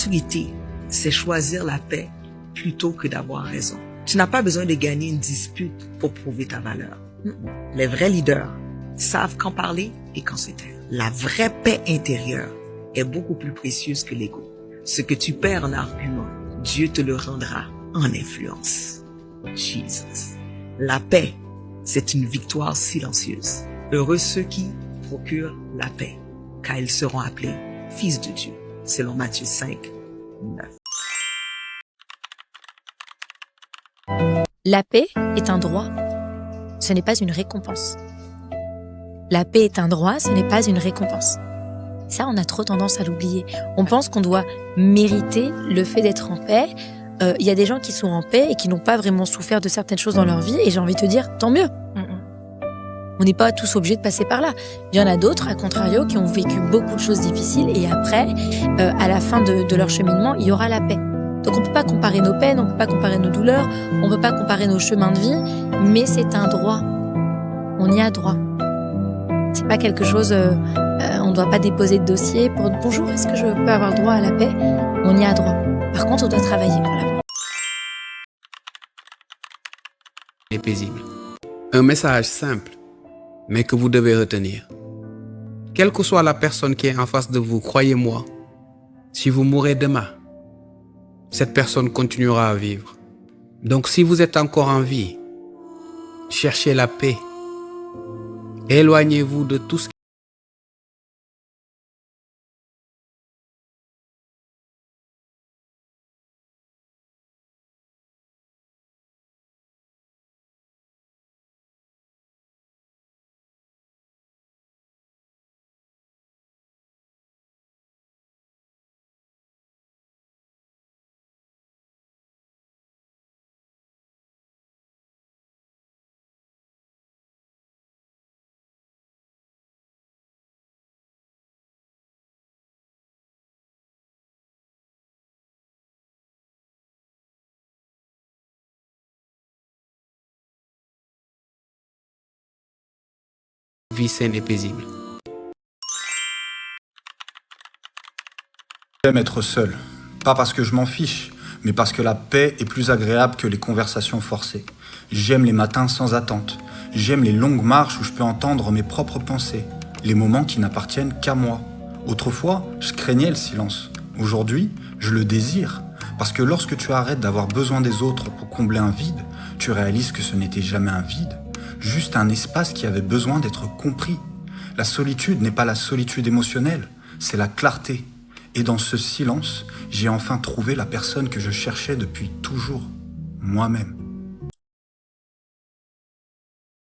maturité, c'est choisir la paix plutôt que d'avoir raison. Tu n'as pas besoin de gagner une dispute pour prouver ta valeur. Les vrais leaders savent quand parler et quand se taire. La vraie paix intérieure est beaucoup plus précieuse que l'ego. Ce que tu perds en argument, Dieu te le rendra en influence. Jesus. La paix, c'est une victoire silencieuse. Heureux ceux qui procurent la paix, car ils seront appelés fils de Dieu, selon Matthieu 5, 9. La paix est un droit, ce n'est pas une récompense. La paix est un droit, ce n'est pas une récompense. Ça, on a trop tendance à l'oublier. On pense qu'on doit mériter le fait d'être en paix. Il y a des gens qui sont en paix et qui n'ont pas vraiment souffert de certaines choses dans leur vie, et j'ai envie de te dire, tant mieux. On n'est pas tous obligés de passer par là. Il y en a d'autres, à contrario, qui ont vécu beaucoup de choses difficiles, et après, à la fin de leur cheminement, il y aura la paix. Donc on ne peut pas comparer nos peines, on ne peut pas comparer nos douleurs, on ne peut pas comparer nos chemins de vie, mais c'est un droit. On y a droit. C'est pas quelque chose, on ne doit pas déposer de dossier pour « Bonjour, est-ce que je peux avoir droit à la paix ?» On y a droit. Par contre, on doit travailler pour l'avoir. Et paisible. Un message simple, mais que vous devez retenir. Quelle que soit la personne qui est en face de vous, croyez-moi, si vous mourrez demain, cette personne continuera à vivre. Donc si vous êtes encore en vie, cherchez la paix. Éloignez-vous de tout ce qui vie saine et paisible. J'aime être seul, pas parce que je m'en fiche, mais parce que la paix est plus agréable que les conversations forcées. J'aime les matins sans attente, j'aime les longues marches où je peux entendre mes propres pensées, les moments qui n'appartiennent qu'à moi. Autrefois, je craignais le silence. Aujourd'hui, je le désire, parce que lorsque tu arrêtes d'avoir besoin des autres pour combler un vide, tu réalises que ce n'était jamais un vide, juste un espace qui avait besoin d'être compris. La solitude n'est pas la solitude émotionnelle, c'est la clarté. Et dans ce silence, j'ai enfin trouvé la personne que je cherchais depuis toujours, moi-même.